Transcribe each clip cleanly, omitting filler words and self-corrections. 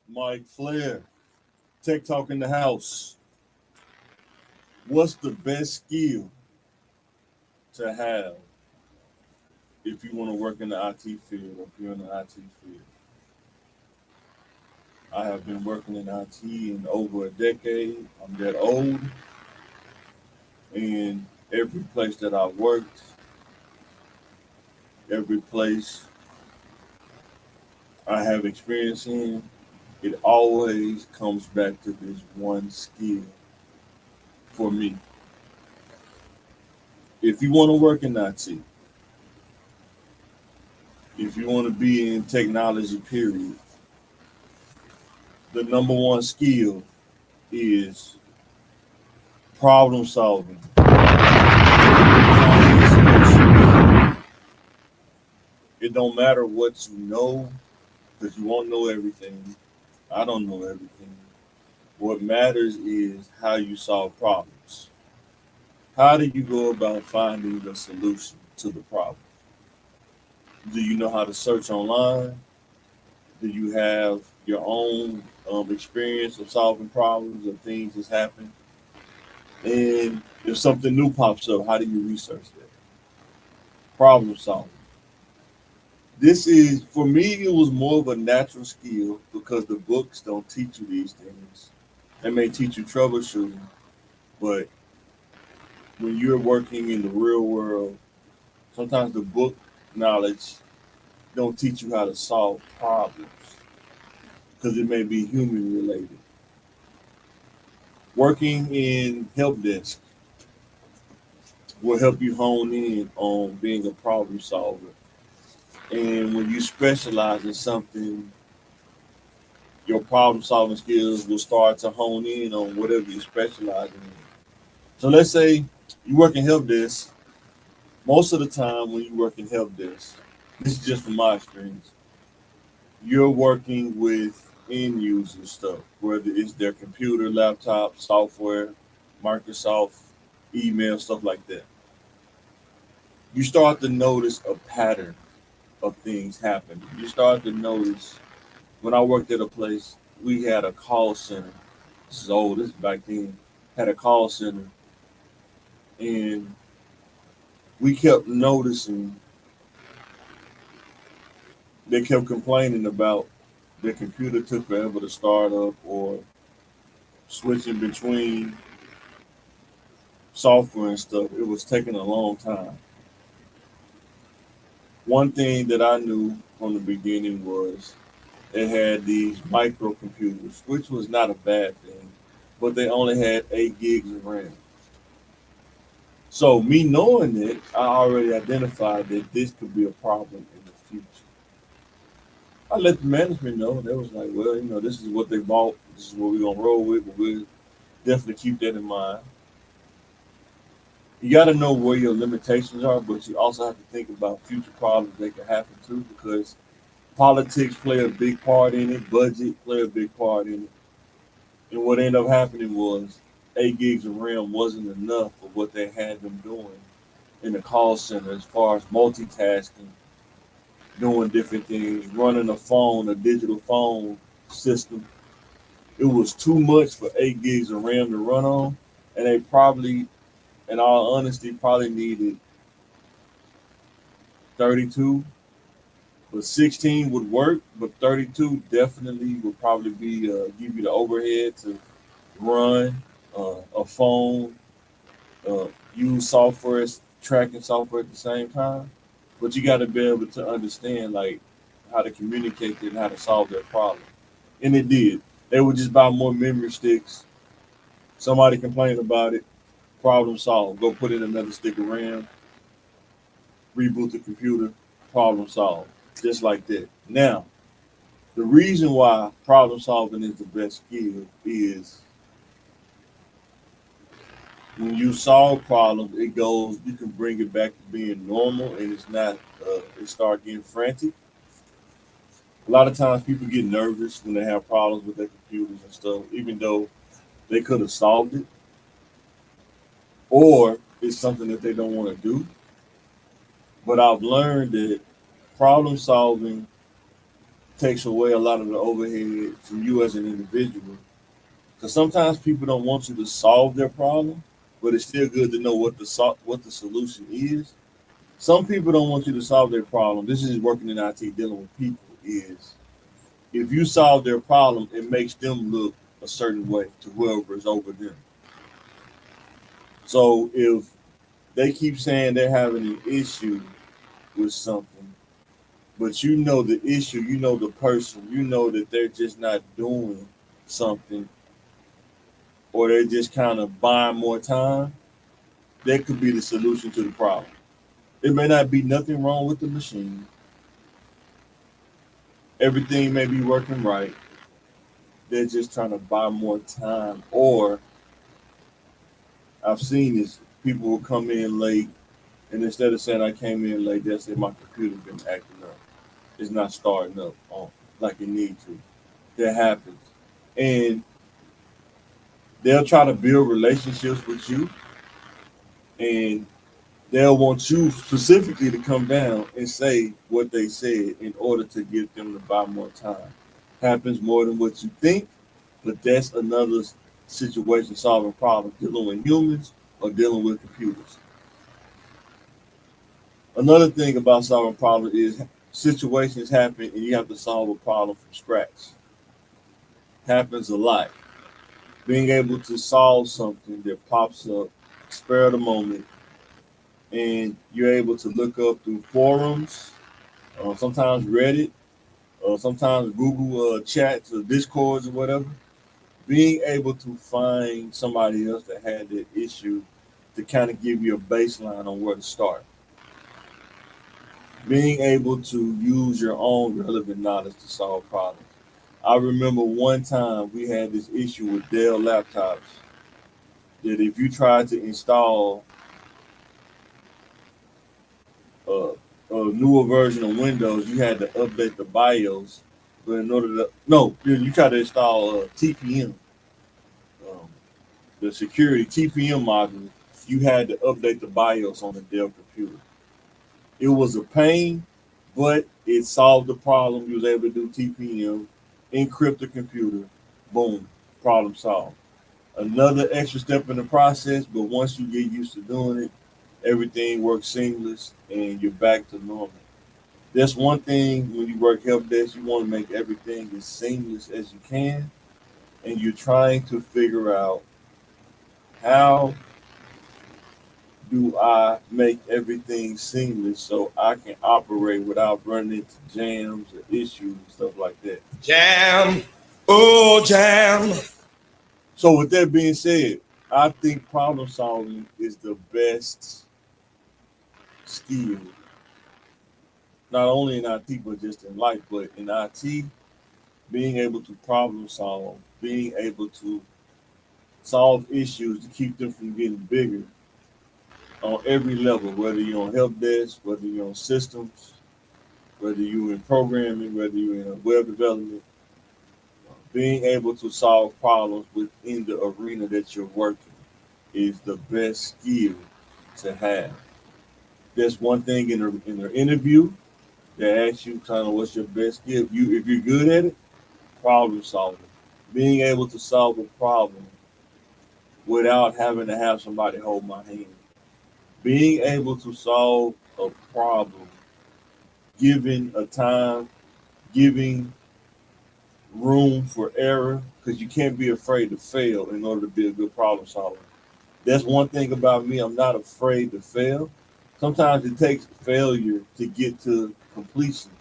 Mike Flair, Tech Talk in the house. What's the best skill to have if you want to work in the IT field, or if you're in the IT field? I have been working in IT in over a decade. I'm that old, and every place that I worked, every place I have experience in, it always comes back to this one skill for me. If you want to work in IT, if you want to be in technology, period, the number one skill is problem solving. It don't matter what you know, because you won't know everything. I don't know everything. What matters is how you solve problems. How do you go about finding the solution to the problem? Do you know how to search online? Do you have your own experience of solving problems or things that's happened? And if something new pops up, how do you research that? Problem solving. This is, for me, it was more of a natural skill because the books don't teach you these things. They may teach you troubleshooting, but when you're working in the real world, sometimes the book knowledge don't teach you how to solve problems because it may be human related. Working in help desk will help you hone in on being a problem solver. And when you specialize in something, your problem solving skills will start to hone in on whatever you're specializing in. So let's say you work in help desk. Most of the time when you work in help desk, this is just from my experience, you're working with end user stuff, whether it's their computer, laptop, software, Microsoft, email, stuff like that. You start to notice a pattern of things happen. You start to notice when I worked at a place, we had a call center. This is old, this is back then. Had a call center, and we kept noticing they kept complaining about their computer took forever to start up or switching between software and stuff. It was taking a long time. One thing that I knew from the beginning was they had these microcomputers, which was not a bad thing, but they only had 8 gigs of RAM. So me knowing it, I already identified that this could be a problem in the future. I let the management know. They was like, well, this is what they bought. This is what we're gonna roll with, but we'll definitely keep that in mind. You got to know where your limitations are, but you also have to think about future problems that can happen too, because politics play a big part in it, budget play a big part in it. And what ended up happening was 8 gigs of RAM wasn't enough for what they had them doing in the call center as far as multitasking, doing different things, running a phone, a digital phone system. It was too much for 8 gigs of RAM to run on, and they probably, in all honesty, probably needed 32. But 16 would work, but 32 definitely would probably be give you the overhead to run a phone, use software, tracking software at the same time. But you got to be able to understand like how to communicate and how to solve that problem. And it did. They would just buy more memory sticks. Somebody complained about it. Problem solved. Go put in another stick of RAM. Reboot the computer. Problem solved. Just like that. Now, the reason why problem solving is the best skill is when you solve problems, it goes. You can bring it back to being normal, and it's not. It start getting frantic. A lot of times, people get nervous when they have problems with their computers and stuff, even though they could have solved it, or it's something that they don't want to do. But I've learned that problem solving takes away a lot of the overhead from you as an individual. Because sometimes people don't want you to solve their problem, but it's still good to know what the solution is. Some people don't want you to solve their problem. This is working in IT, dealing with people. Is if you solve their problem, it makes them look a certain way to whoever is over them. So if they keep saying they're having an issue with something, but you know the issue, you know the person, you know that they're just not doing something, or they're just kind of buying more time, that could be the solution to the problem. It may not be nothing wrong with the machine. Everything may be working right. They're just trying to buy more time. Or I've seen this, people will come in late, and instead of saying I came in late, they'll say my computer's been acting up. It's not starting up on like it needs to. That happens. And they'll try to build relationships with you, and they'll want you specifically to come down and say what they said in order to get them to buy more time. Happens more than what you think, but that's another situation solving problems, dealing with humans or dealing with computers. Another thing about solving problems is situations happen and you have to solve a problem from scratch. Happens a lot. Being able to solve something that pops up, spare of the moment, and you're able to look up through forums, sometimes Reddit, sometimes Google chats or Discords or whatever. Being able to find somebody else that had that issue to kind of give you a baseline on where to start. Being able to use your own relevant knowledge to solve problems. I remember one time we had this issue with Dell laptops that if you tried to install a, a newer version of Windows, you had to update the BIOS. But in order to, no, you tried to install TPM, um, the security TPM module, you had to update the BIOS on the Dell computer. It was a pain, but it solved the problem. You was able to do TPM, encrypt the computer, boom, problem solved. Another extra step in the process, but once you get used to doing it, everything works seamless and you're back to normal. That's one thing when you work help desk, you want to make everything as seamless as you can, and you're trying to figure out how do I make everything seamless so I can operate without running into jams or issues and stuff like that. Jam. Oh, jam. So with that being said, I think problem solving is the best skill, not only in IT but just in life. But in IT, being able to problem solve, being able to solve issues to keep them from getting bigger on every level, whether you're on help desk, whether you're on systems, whether you're in programming, whether you're in web development, being able to solve problems within the arena that you're working is the best skill to have. There's one thing in the interview that asks you kind of what's your best skill. If you're good at it, problem solving, being able to solve a problem without having to have somebody hold my hand, being able to solve a problem, giving a time, giving room for error, because you can't be afraid to fail in order to be a good problem solver. That's one thing about me. I'm not afraid to fail. Sometimes it takes failure to get to completion,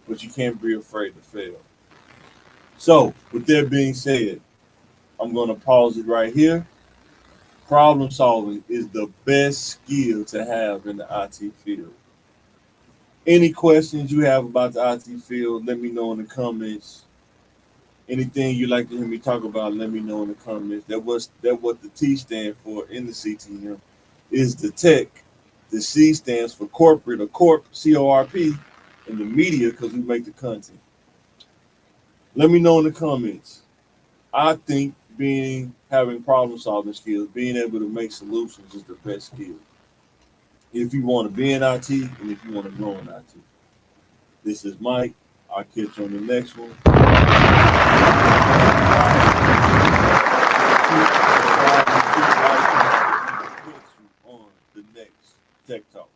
but you can't be afraid to fail. So, with that being said, I'm going to pause it right here. Problem solving is the best skill to have in the IT field. Any questions you have about the IT field, let me know in the comments. Anything you'd like to hear me talk about, let me know in the comments. That what the T stand for in the CTM is the tech. The C stands for corporate or corp, CORP, and the media because we make the content. Let me know in the comments. I think having problem solving skills, being able to make solutions is the best skill. If you want to be in IT and if you want to grow in IT. This is Mike. I'll catch you on the next one. Catch you on the next Tech Talk.